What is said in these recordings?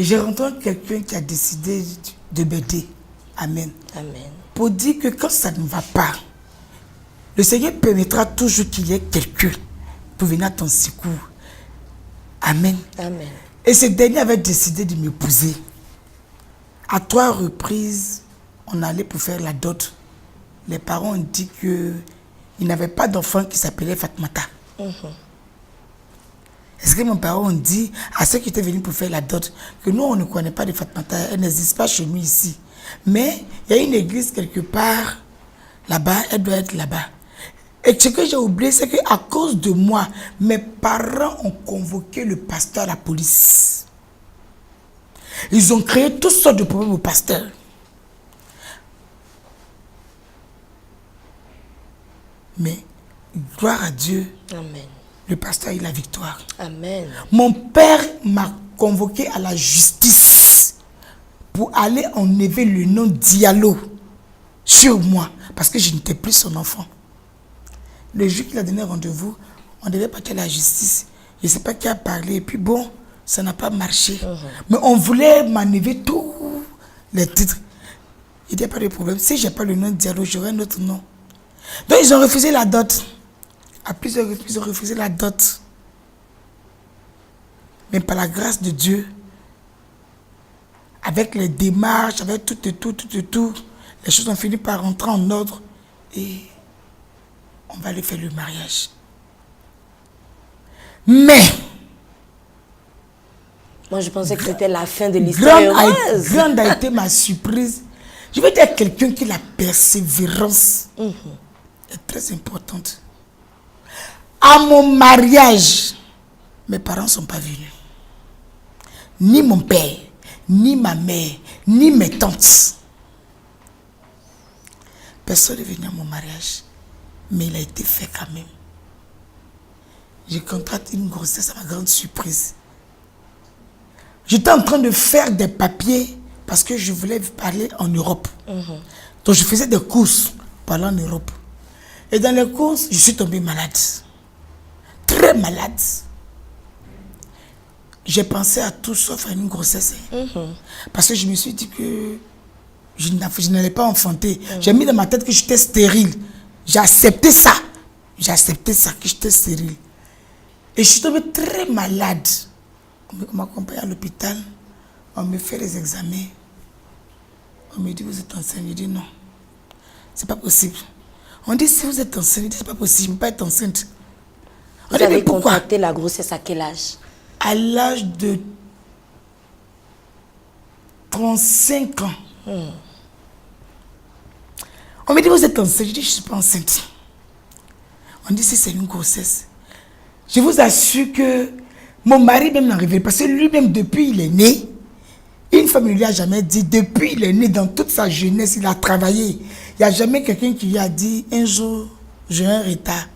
Et j'ai rencontré quelqu'un qui a décidé de m'aider. Amen. Amen. Pour dire que quand ça ne va pas, le Seigneur permettra toujours qu'il y ait quelqu'un pour venir à ton secours. Amen. Amen. Et ce dernier avait décidé de m'épouser. À 3 reprises, on allait pour faire la dot. Les parents ont dit qu'il n'avait pas d'enfant qui s'appelait Fatmata. Est-ce que mes parents ont dit à ceux qui étaient venus pour faire la dot que nous, on ne connaît pas de Fatmata, elle n'existe pas chez nous ici. Mais il y a une église quelque part là-bas, elle doit être là-bas. Et ce que j'ai oublié, c'est qu'à cause de moi, mes parents ont convoqué le pasteur à la police. Ils ont créé toutes sortes de problèmes au pasteur. Mais, gloire à Dieu, Amen. le pasteur a eu la victoire. Amen. Mon père m'a convoqué à la justice pour aller enlever le nom Diallo sur moi, parce que je n'étais plus son enfant. Le jour qu'il a donné rendez-vous, on devait partir à la justice. Je ne sais pas qui a parlé, et puis bon, ça n'a pas marché. Mais on voulait m'enlever tous les titres. Il n'y a pas de problème. Si je n'ai pas le nom Diallo, j'aurai un autre nom. Donc ils ont refusé la dot. À plusieurs reprises, ils ont refusé la dot. Mais par la grâce de Dieu, avec les démarches, avec tout, les choses ont fini par rentrer en ordre et on va aller faire le mariage. Mais, moi je pensais que c'était la fin de l'histoire. Grande a été ma surprise. Je vais dire à quelqu'un que la persévérance est très importante. À mon mariage, mes parents ne sont pas venus. Ni mon père, ni ma mère, ni mes tantes. Personne n'est venu à mon mariage. Mais il a été fait quand même. J'ai contracté une grossesse à ma grande surprise. J'étais en train de faire des papiers parce que je voulais parler en Europe. Donc je faisais des courses pour aller en Europe. Et dans les courses, je suis tombée malade. Très malade. J'ai pensé à tout sauf à une grossesse. Parce que je me suis dit que je n'allais pas enfanter. J'ai mis dans ma tête que j'étais stérile. J'ai accepté ça. J'ai accepté ça, que j'étais stérile. Et je suis tombée très malade. On m'accompagne à l'hôpital. On me fait les examens. On me dit, vous êtes enceinte. Je dis non. C'est pas possible. On dit, si vous êtes enceinte, je dis, c'est pas possible. Je ne peux pas être enceinte. Vous avez contracté la grossesse à quel âge? À l'âge de 35 ans. On me dit, vous êtes enceinte. Je dis, je ne suis pas enceinte. On dit, si c'est une grossesse. Je vous assure que mon mari même n'a révélé. Parce que lui-même, depuis il est né, une femme ne lui a jamais dit, depuis il est né, dans toute sa jeunesse, il a travaillé. Il n'y a jamais quelqu'un qui lui a dit, un jour, j'ai un retard.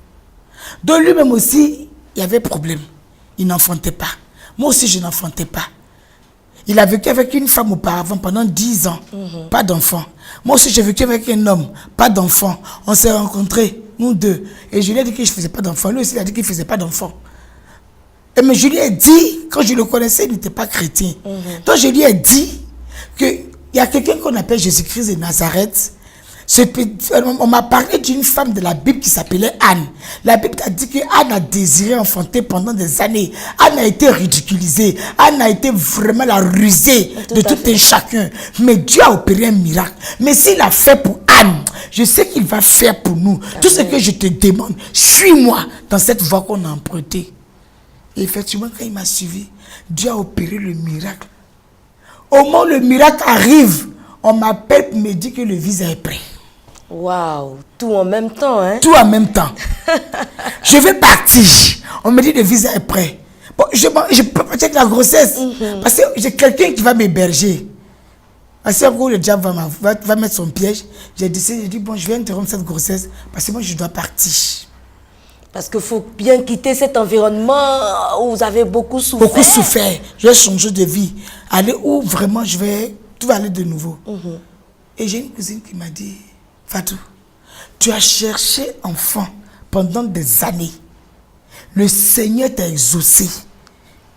Donc lui-même aussi, il y avait problème. Il n'enfantait pas. Moi aussi, je n'enfantais pas. Il a vécu avec une femme auparavant pendant 10 ans. Pas d'enfant. Moi aussi, j'ai vécu avec un homme. Pas d'enfant. On s'est rencontrés, nous deux. Et je lui ai dit que je ne faisais pas d'enfant. Lui aussi, il a dit qu'il ne faisait pas d'enfant. Mais je lui ai dit, quand je le connaissais, il n'était pas chrétien. Donc je lui ai dit qu'il y a quelqu'un qu'on appelle Jésus-Christ de Nazareth. On m'a parlé d'une femme de la Bible qui s'appelait Anne. La Bible a dit qu'Anne a désiré enfanter pendant des années. Anne a été ridiculisée. Anne a été vraiment la rusée de tout un chacun. Mais Dieu a opéré un miracle. Mais s'il a fait pour Anne, je sais qu'il va faire pour nous. Tout ce que je te demande, suis-moi dans cette voie qu'on a empruntée. Et effectivement, quand il m'a suivi, Dieu a opéré le miracle. Au moment où le miracle arrive, on m'appelle pour me dire que le visa est prêt. Waouh, tout en même temps, hein? Tout en même temps. Je vais partir. On me dit que le visa est prêt. Bon, je peux partir avec la grossesse. Parce que j'ai quelqu'un qui va m'héberger. Parce que le diable va mettre son piège. J'ai dit, bon, je vais interrompre cette grossesse parce que moi, je dois partir. Parce qu'il faut bien quitter cet environnement où vous avez beaucoup souffert. Beaucoup souffert. Je vais changer de vie. Aller où vraiment tout va aller de nouveau. Et j'ai une cousine qui m'a dit, Fatou, tu as cherché enfant pendant des années. Le Seigneur t'a exaucé.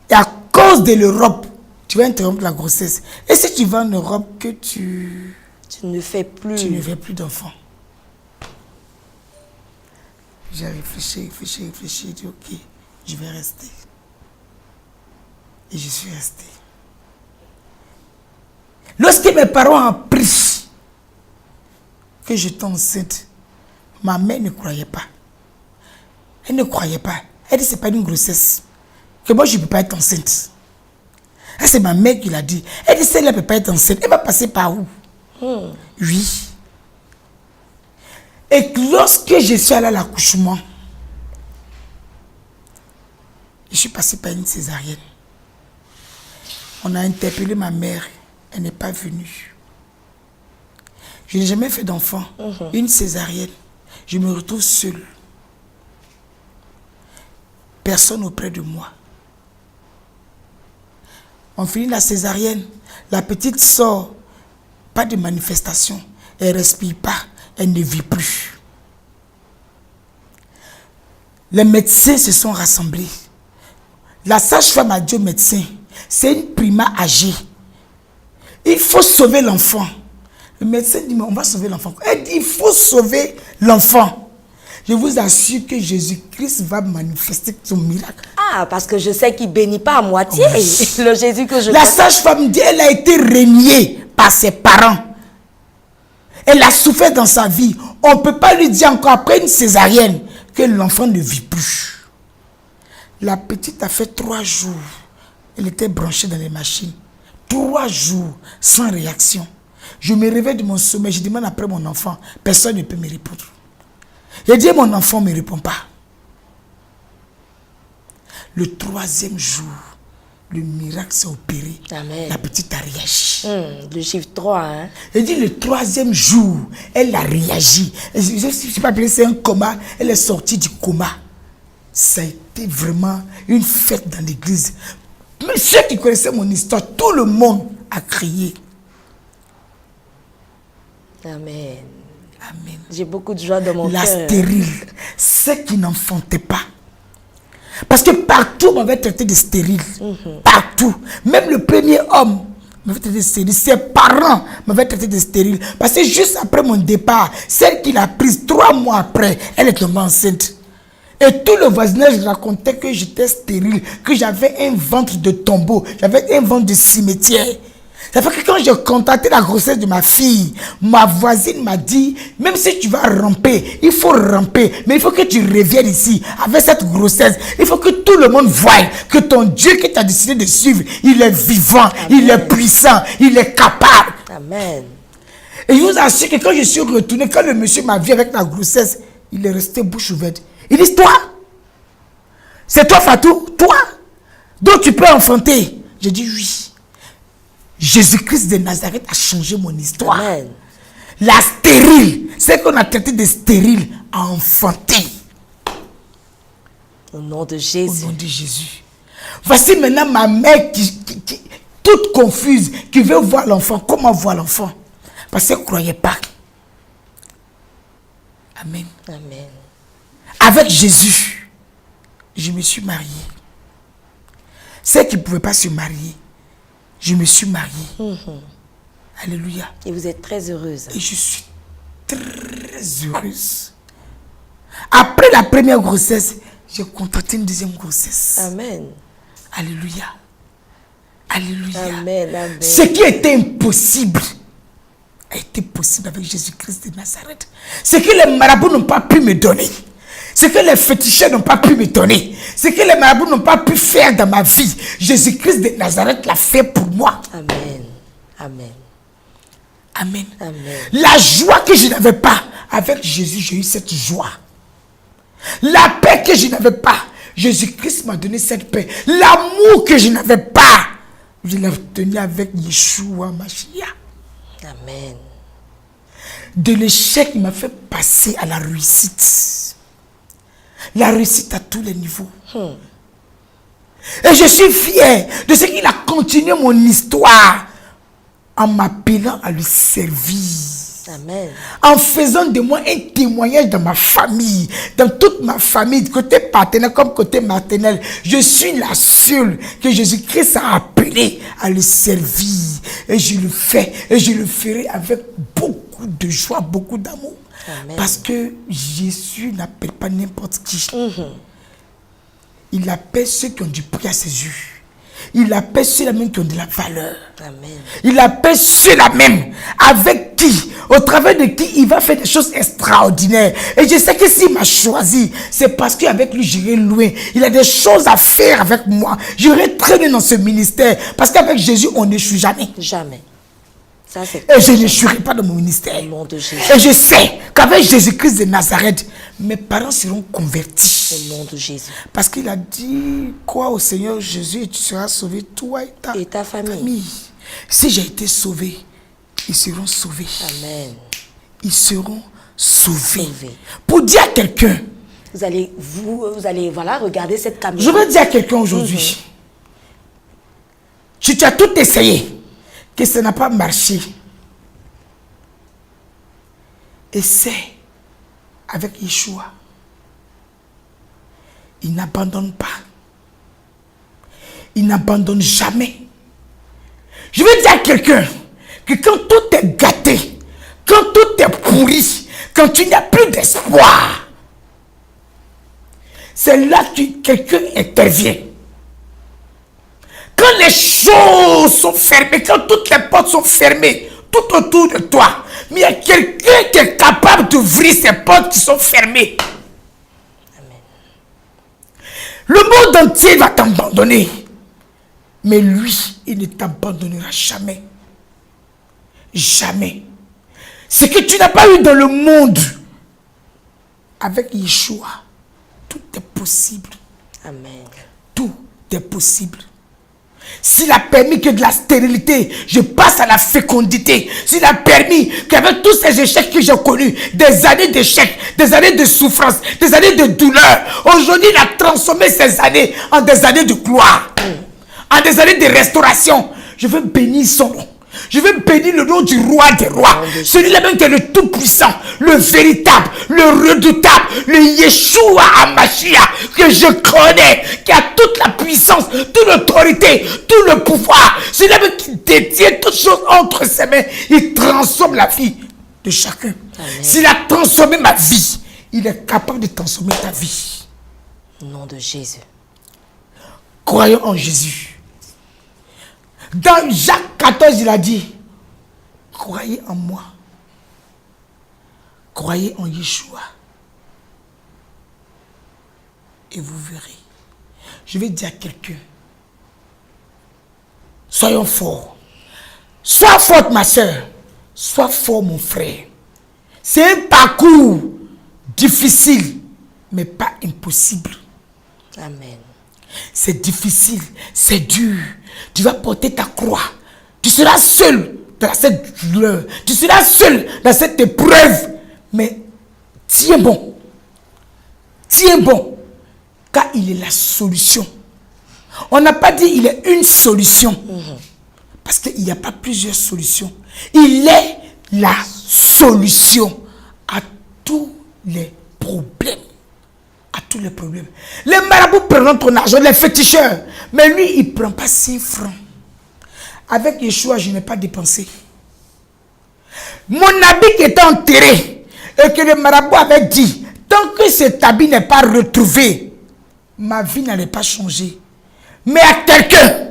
Et à cause de l'Europe, tu vas interrompre la grossesse. Et si tu vas en Europe, que tu ne fais plus. Tu ne fais plus d'enfants. J'ai réfléchi, j'ai dit ok, je vais rester. Et je suis resté. Lorsque mes parents ont appris que j'étais enceinte, ma mère ne croyait pas. Elle ne croyait pas. Elle dit c'est pas une grossesse. Que moi je ne peux pas être enceinte. C'est ma mère qui l'a dit. Elle dit celle-là ne peut pas être enceinte. Elle va passer par où? Oui. Et lorsque je suis allé à l'accouchement, je suis passé par une césarienne. On a interpellé ma mère. Elle n'est pas venue. Je n'ai jamais fait d'enfant. Une césarienne. Je me retrouve seule. Personne auprès de moi. On finit la césarienne. La petite sort. Pas de manifestation. Elle ne respire pas. Elle ne vit plus. Les médecins se sont rassemblés. La sage-femme a dit au médecin, c'est une prima âgée. Il faut sauver l'enfant. Le médecin dit, mais on va sauver l'enfant. Elle dit, il faut sauver l'enfant. Je vous assure que Jésus-Christ va manifester son miracle. Ah, parce que je sais qu'il ne bénit pas à moitié. Oui. Le Jésus que je La sage-femme dit, elle a été reniée par ses parents. Elle a souffert dans sa vie. On ne peut pas lui dire encore après une césarienne que l'enfant ne vit plus. La petite a fait 3 jours. Elle était branchée dans les machines. 3 jours sans réaction. Je me réveille de mon sommeil. Je demande après mon enfant. Personne ne peut me répondre. Je dis mon enfant ne me répond pas. Le 3e jour, le miracle s'est opéré. Amen. La petite a réagi. Le chiffre 3. Hein? Elle dit le 3e jour, elle a réagi. Je ne sais pas appeler c'est un coma. Elle est sortie du coma. Ça a été vraiment une fête dans l'église. Mais ceux qui connaissaient mon histoire, tout le monde a crié. Amen. Amen. J'ai beaucoup de joie dans mon cœur. La stérile, ceux qui n'enfantaient pas. Parce que partout, on m'avait traité de stérile. Partout. Même le premier homme m'avait traité de stérile. Ses parents m'avaient traité de stérile. Parce que juste après mon départ, celle qui l'a prise 3 mois après, elle est tombée enceinte. Et tout le voisinage racontait que j'étais stérile, que j'avais un ventre de tombeau, j'avais un ventre de cimetière. Ça fait que quand j'ai contacté la grossesse de ma fille, ma voisine m'a dit, même si tu vas ramper, il faut ramper, mais il faut que tu reviennes ici avec cette grossesse. Il faut que tout le monde voie que ton Dieu que tu as décidé de suivre, il est vivant, Amen. Il est puissant, il est capable. Amen. Et je vous assure que quand je suis retourné, quand le monsieur m'a vu avec la grossesse, il est resté bouche ouverte. Il dit, toi, c'est toi Fatou, toi, donc tu peux enfanter. J'ai dit oui. Jésus-Christ de Nazareth a changé mon histoire. Amen. La stérile, c'est qu'on a traité de stérile, a enfanté. Au nom de Jésus. Au nom de Jésus. Voici maintenant ma mère qui toute confuse, qui veut voir l'enfant. Comment voir l'enfant? Parce qu'elle ne croyait pas. Amen. Amen. Avec Jésus, je me suis mariée. Ceux qui ne pouvaient pas se marier, je me suis mariée. Alléluia. Et vous êtes très heureuse. Et je suis très heureuse. Après la première grossesse, j'ai contracté une 2e grossesse. Amen. Alléluia. Alléluia. Amen, amen. Ce qui était impossible a été possible avec Jésus-Christ de Nazareth. Ce que les marabouts n'ont pas pu me donner. Ce que les féticheurs n'ont pas pu me donner. Ce que les marabouts n'ont pas pu faire dans ma vie. Jésus-Christ de Nazareth l'a fait pour moi. Amen. Amen. Amen. Amen. La joie que je n'avais pas, avec Jésus, j'ai eu cette joie. La paix que je n'avais pas, Jésus-Christ m'a donné cette paix. L'amour que je n'avais pas, je l'ai obtenu avec Yeshua Mashiach. Amen. De l'échec, il m'a fait passer à la réussite. La réussite à tous les niveaux. Et je suis fier de ce qu'il a continué mon histoire en m'appelant à lui servir. Amen. En faisant de moi un témoignage dans ma famille, dans toute ma famille, côté paternel comme côté maternel. Je suis la seule que Jésus-Christ a appelée à le servir. Et je le fais. Et je le ferai avec beaucoup de joie, beaucoup d'amour. Amen. Parce que Jésus n'appelle pas n'importe qui. Il appelle ceux qui ont du prix à ses yeux. Il appelle ceux-là même qui ont de la valeur. Amen. Il appelle ceux-là même avec qui, au travers de qui il va faire des choses extraordinaires. Et je sais que s'il m'a choisi, c'est parce qu'avec lui j'irai loin. Il a des choses à faire avec moi. J'irai très loin dans ce ministère. Parce qu'avec Jésus, on n'échoue jamais. Jamais. Ça, c'est Et je n'échouerai pas dans mon ministère. au nom de Jésus. Et je sais qu'avec Jésus-Christ de Nazareth, mes parents seront convertis. Au nom de Jésus. Parce qu'il a dit, crois au Seigneur Jésus et tu seras sauvé, toi et ta famille. Si j'ai été sauvé, ils seront sauvés. Amen. Ils seront sauvés. Sauvés. Pour dire à quelqu'un, Vous allez voilà, regarder cette caméra. je veux dire à quelqu'un aujourd'hui, si tu as tout essayé, que ça n'a pas marché, essaie avec Yeshua. Il n'abandonne pas. Il n'abandonne jamais. Je veux dire à quelqu'un que quand tout est gâté, quand tout est pourri, quand tu n'as plus d'espoir, c'est là que quelqu'un intervient. Quand les choses sont fermées, quand toutes les portes sont fermées, tout autour de toi, mais il y a quelqu'un qui est capable d'ouvrir ces portes qui sont fermées. Amen. Le monde entier va t'abandonner. Mais lui, il ne t'abandonnera jamais. Jamais. Ce que tu n'as pas eu dans le monde, avec Yeshua, tout est possible. Amen. Tout est possible. S'il a permis que de la stérilité, je passe à la fécondité. S'il a permis qu'avec tous ces échecs que j'ai connus, des années d'échecs, des années de souffrance, des années de douleur, aujourd'hui il a transformé ces années en des années de gloire, en des années de restauration. Je veux bénir son nom. Je veux bénir le nom du roi des rois. Celui-là même qui est le tout-puissant, le véritable, le redoutable, le Yeshua HaMashiach que je connais, qui a toute la puissance, toute l'autorité, tout le pouvoir. Celui-là même qui détient toutes choses entre ses mains. Il transforme la vie de chacun. S'il a transformé ma vie, il est capable de transformer ta vie. Au nom de Jésus. Croyons en Jésus. Dans Jacques 14, il a dit, croyez en moi. Croyez en Yeshua. Et vous verrez. Je vais dire à quelqu'un, soyons forts. Sois forte ma soeur. Sois fort mon frère. C'est un parcours difficile, mais pas impossible. Amen. C'est difficile, c'est dur. Tu vas porter ta croix. Tu seras seul dans cette douleur. Tu seras seul dans cette épreuve. Mais tiens bon. Tiens bon. Car il est la solution. On n'a pas dit il est une solution. Parce qu'il n'y a pas plusieurs solutions. Il est la solution à tous les problèmes. À tous les problèmes. Les marabouts prennent ton argent, les féticheurs. Mais lui, il ne prend pas 5 francs. Avec Yeshua, je n'ai pas dépensé. Mon habit qui était enterré et que le marabout avait dit, tant que cet habit n'est pas retrouvé, ma vie n'allait pas changer. Mais à quelqu'un,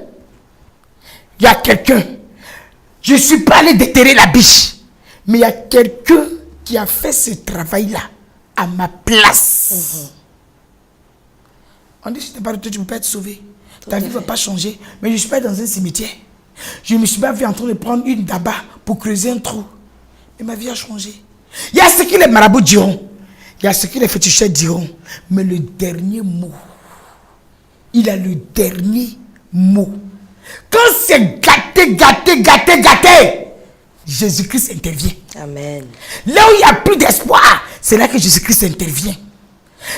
il y a quelqu'un, je ne suis pas allé déterrer l'habit, mais il y a quelqu'un qui a fait ce travail-là à ma place. On dit, si tu n'es pas de toi, tu ne peux pas être sauvé. Ta vie ne va pas changer. Mais je ne suis pas dans un cimetière. Je ne me suis pas vu en train de prendre une daba pour creuser un trou. Mais ma vie a changé. Il y a ce que les marabouts diront. Il y a ce que les féticheurs diront. Mais le dernier mot, il a le dernier mot. Quand c'est gâté, Jésus-Christ intervient. Amen. Là où il n'y a plus d'espoir, c'est là que Jésus-Christ intervient.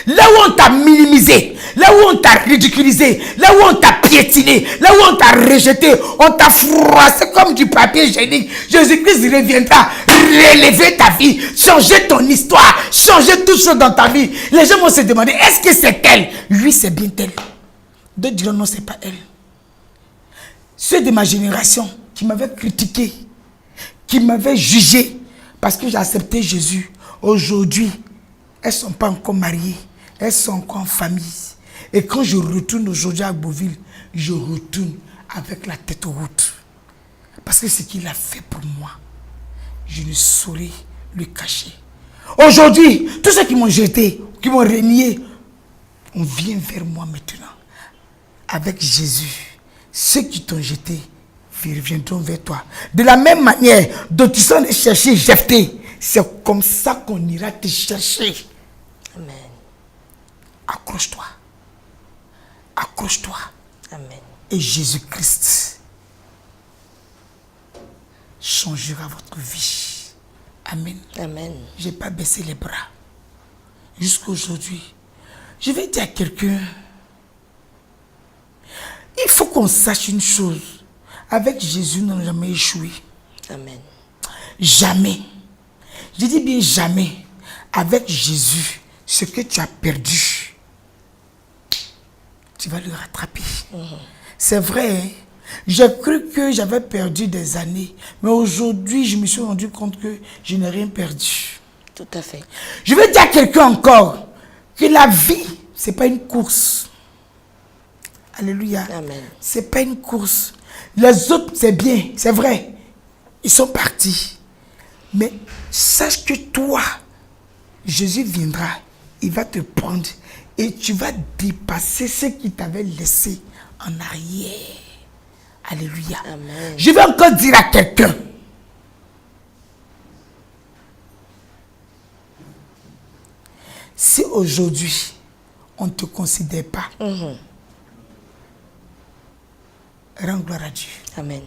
Là où on t'a minimisé, là où on t'a ridiculisé, là où on t'a piétiné, là où on t'a rejeté, on t'a froissé comme du papier hygiénique, Jésus-Christ reviendra relever ta vie, changer ton histoire, changer tout ça dans ta vie. Les gens vont se demander, est-ce que c'est elle? Oui, c'est bien elle. D'autres diront, non, c'est pas elle. Ceux de ma génération qui m'avaient critiqué, qui m'avaient jugé parce que j'ai accepté Jésus, aujourd'hui, elles ne sont pas encore mariées, elles sont encore en famille. Et quand je retourne aujourd'hui à Beauville, je retourne avec la tête haute. Parce que ce qu'il a fait pour moi, je ne saurais le cacher. Aujourd'hui, tous ceux qui m'ont jeté, qui m'ont renié, on vient vers moi maintenant. Avec Jésus, ceux qui t'ont jeté reviendront vers toi. De la même manière dont tu sont allés chercher Jephthé, c'est comme ça qu'on ira te chercher. Amen. Accroche-toi. Accroche-toi. Amen. Et Jésus-Christ changera votre vie. Amen. Amen. Je n'ai pas baissé les bras. Jusqu'à aujourd'hui, je vais dire à quelqu'un, il faut qu'on sache une chose. Avec Jésus, nous n'avons jamais échoué. Amen. Jamais. Je dis bien jamais. Avec Jésus, ce que tu as perdu, tu vas le rattraper. C'est vrai, hein? J'ai cru que j'avais perdu des années. Mais aujourd'hui, je me suis rendu compte que je n'ai rien perdu. Tout à fait. Je vais dire à quelqu'un encore que la vie, ce n'est pas une course. Alléluia. Amen. Ce n'est pas une course. Les autres, c'est bien, c'est vrai. Ils sont partis. Mais sache que toi, Jésus viendra, il va te prendre et tu vas dépasser ce qui t'avait laissé en arrière. Alléluia. Amen. Je vais encore dire à quelqu'un. Si aujourd'hui, on ne te considère pas, rends gloire à Dieu. Amen.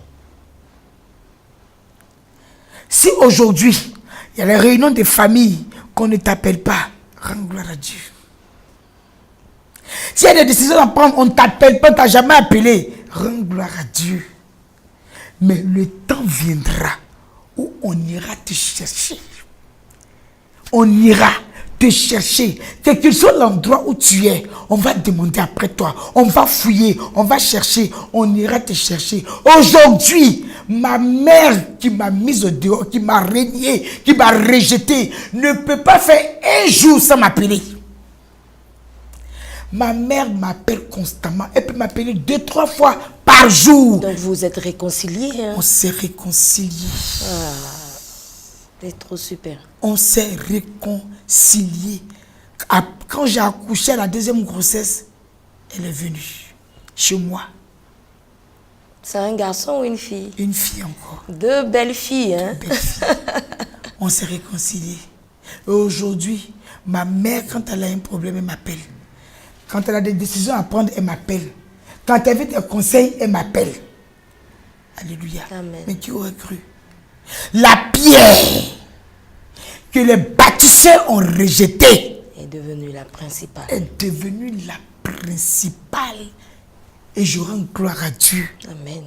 Si aujourd'hui, il y a les réunions de famille qu'on ne t'appelle pas, rends gloire à Dieu. S'il y a des décisions à prendre, on ne t'appelle pas, on ne t'a jamais appelé, rends gloire à Dieu. Mais le temps viendra où on ira te chercher. On ira te chercher. Quel que soit l'endroit où tu es, on va demander après toi. On va fouiller, on va chercher, on ira te chercher. Aujourd'hui, ma mère qui m'a mise au dehors, qui m'a renié, qui m'a rejeté, ne peut pas faire un jour sans m'appeler. Ma mère m'appelle constamment. Elle peut m'appeler 2-3 fois par jour. Donc vous êtes réconciliés, hein? On s'est réconciliés. C'est trop super. On s'est réconciliés. Quand j'ai accouché à la deuxième grossesse, elle est venue chez moi. C'est un garçon ou une fille? Une fille encore. Deux belles filles, hein? Belle fille. On s'est réconciliés. Et aujourd'hui, ma mère, quand elle a un problème, elle m'appelle. Quand elle a des décisions à prendre, elle m'appelle. Quand elle veut des conseils, elle m'appelle. Alléluia. Amen. Mais qui aurait cru? La pierre que les bâtisseurs ont rejetée Est devenue la principale. est devenue la principale. Et je rends gloire à Dieu. Amen.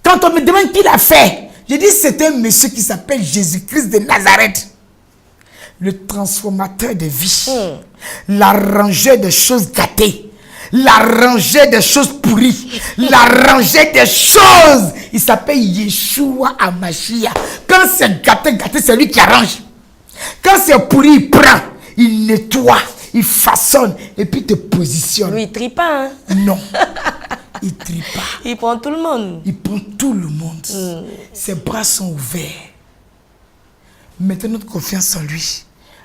Quand on me demande qui l'a fait, je dis c'est un monsieur qui s'appelle Jésus-Christ de Nazareth. Le transformateur de vie. L'arrangeur des choses gâtées. L'arrangeur des choses pourries. L'arrangeur des choses. Il s'appelle Yeshua Hamashiach. Quand c'est gâté, c'est lui qui arrange. Quand c'est pourri, il prend. Il nettoie. Il façonne. Et puis te positionne. Lui, il trie pas, hein? Non. Il ne trie pas. Il prend tout le monde. Il prend tout le monde. Ses bras sont ouverts. Mettons notre confiance en lui.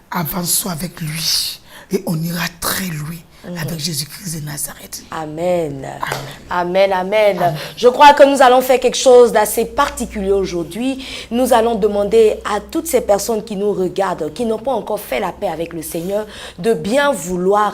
Avançons avec lui. Et on ira très loin avec Jésus-Christ de Nazareth. Amen. Amen. Amen. Amen. Je crois que nous allons faire quelque chose d'assez particulier aujourd'hui. Nous allons demander à toutes ces personnes qui nous regardent, qui n'ont pas encore fait la paix avec le Seigneur, de bien vouloir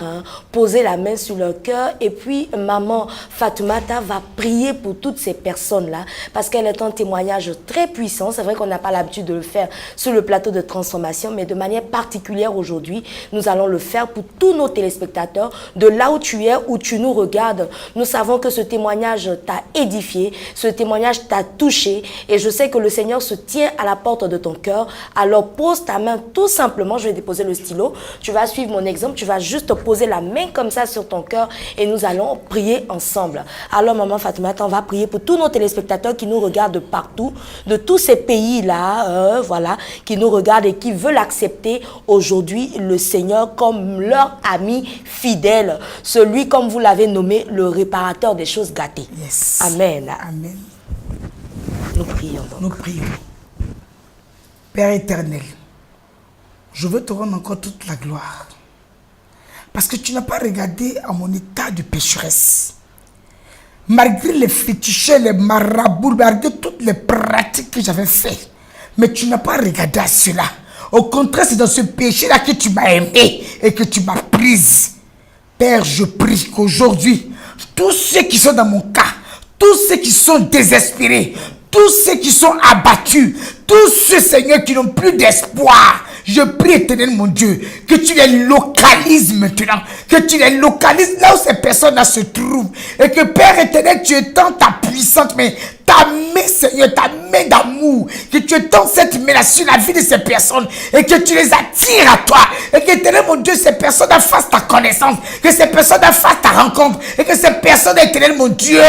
poser la main sur leur cœur. Et puis, maman Fatoumata va prier pour toutes ces personnes-là, parce qu'elle est un témoignage très puissant. C'est vrai qu'on n'a pas l'habitude de le faire sur le plateau de transformation, mais de manière particulière aujourd'hui, nous allons le faire pour tous nos téléspectateurs, de là où tu es, où tu nous regardes. Nous savons que ce témoignage t'a édifié, ce témoignage t'a touché, et je sais que le Seigneur se tient à la porte de ton cœur. Alors pose ta main tout simplement, je vais déposer le stylo, tu vas suivre mon exemple, tu vas juste poser la main comme ça sur ton cœur et nous allons prier ensemble. Alors maman Fatoumata, on va prier pour tous nos téléspectateurs qui nous regardent de partout, de tous ces pays-là, voilà, qui nous regardent et qui veulent accepter aujourd'hui le Seigneur comme leur ami fidèle, celui, comme vous l'avez nommé, le réparateur des choses gâtées. Yes. Amen. Amen. Nous prions donc. Nous prions. Père éternel, je veux te rendre encore toute la gloire. Parce que tu n'as pas regardé à mon état de pécheresse. Malgré les fétichés, les marabouts, malgré toutes les pratiques que j'avais faites. Mais tu n'as pas regardé à cela. Au contraire, c'est dans ce péché-là que tu m'as aimé et que tu m'as prise. Père, je prie qu'aujourd'hui, tous ceux qui sont dans mon cas, tous ceux qui sont désespérés, tous ceux qui sont abattus, tous ceux, Seigneur, qui n'ont plus d'espoir, je prie, éternel mon Dieu, que tu les localises maintenant, que tu les localises là où ces personnes-là se trouvent, et que Père éternel, tu étends ta puissante main, ta main, Seigneur, ta main d'amour, que tu étends cette main sur la vie de ces personnes, et que tu les attires à toi, et que, éternel mon Dieu, ces personnes-là fassent ta connaissance, que ces personnes-là fassent ta rencontre, et que ces personnes, éternel mon Dieu,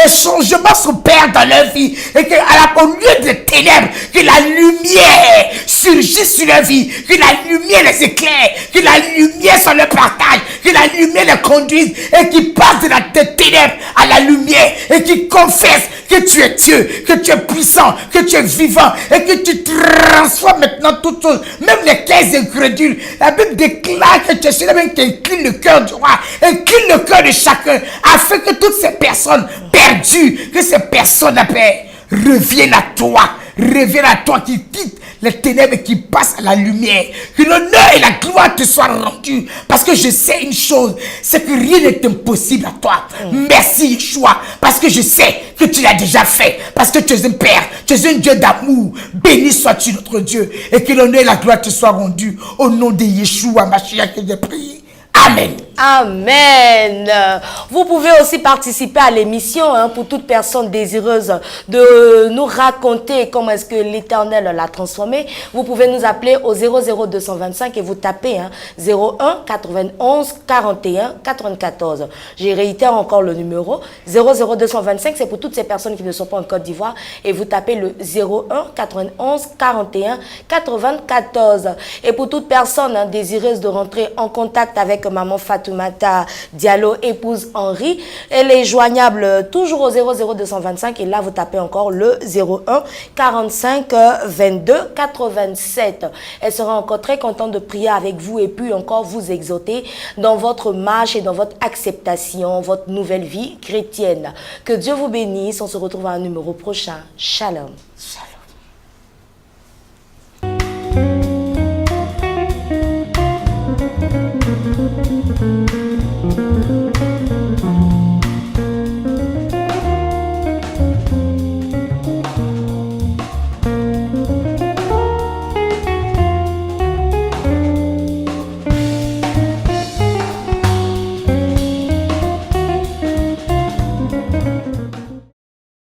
un changement s'opère dans leur vie, et qu'au lieu des ténèbres, que la lumière surgisse sur leur vie, que la lumière les éclaire, que la lumière soit leur partage, que la lumière les conduise, et qu'ils passent de la ténèbres à la lumière, et qu'ils confessent que tu es Dieu, que tu es puissant, que tu es vivant, et que tu transformes maintenant toutes choses, même les cœurs incrédules. La Bible déclare que tu es celui même qui incline le cœur du roi, incline le cœur de chacun, afin que toutes ces personnes perdues, que ces personnes à paix, reviennent à toi, qui quitte les ténèbres et qui passe à la lumière. Que l'honneur et la gloire te soient rendus. Parce que je sais une chose, c'est que rien n'est impossible à toi. Merci Yeshua, parce que je sais que tu l'as déjà fait. Parce que tu es un Père, tu es un Dieu d'amour. Béni sois-tu notre Dieu. Et que l'honneur et la gloire te soient rendus. Au nom de Yeshua, Mashiach, que j'ai prié. Amen. Amen. Vous pouvez aussi participer à l'émission pour toute personne désireuse de nous raconter comment est-ce que l'Éternel l'a transformé. Vous pouvez nous appeler au 00225 et vous tapez 01 91 41 94. Je réitère encore le numéro 00225, c'est pour toutes ces personnes qui ne sont pas en Côte d'Ivoire, et vous tapez le 01 91 41 94. Et pour toute personne désireuse de rentrer en contact avec maman Fatoumata Diallo, épouse Henri, elle est joignable toujours au 00225, et là vous tapez encore le 01 45 22 87. Elle sera encore très contente de prier avec vous et puis encore vous exhorter dans votre marche et dans votre acceptation, votre nouvelle vie chrétienne. Que Dieu vous bénisse. On se retrouve à un numéro prochain. Shalom. Shalom.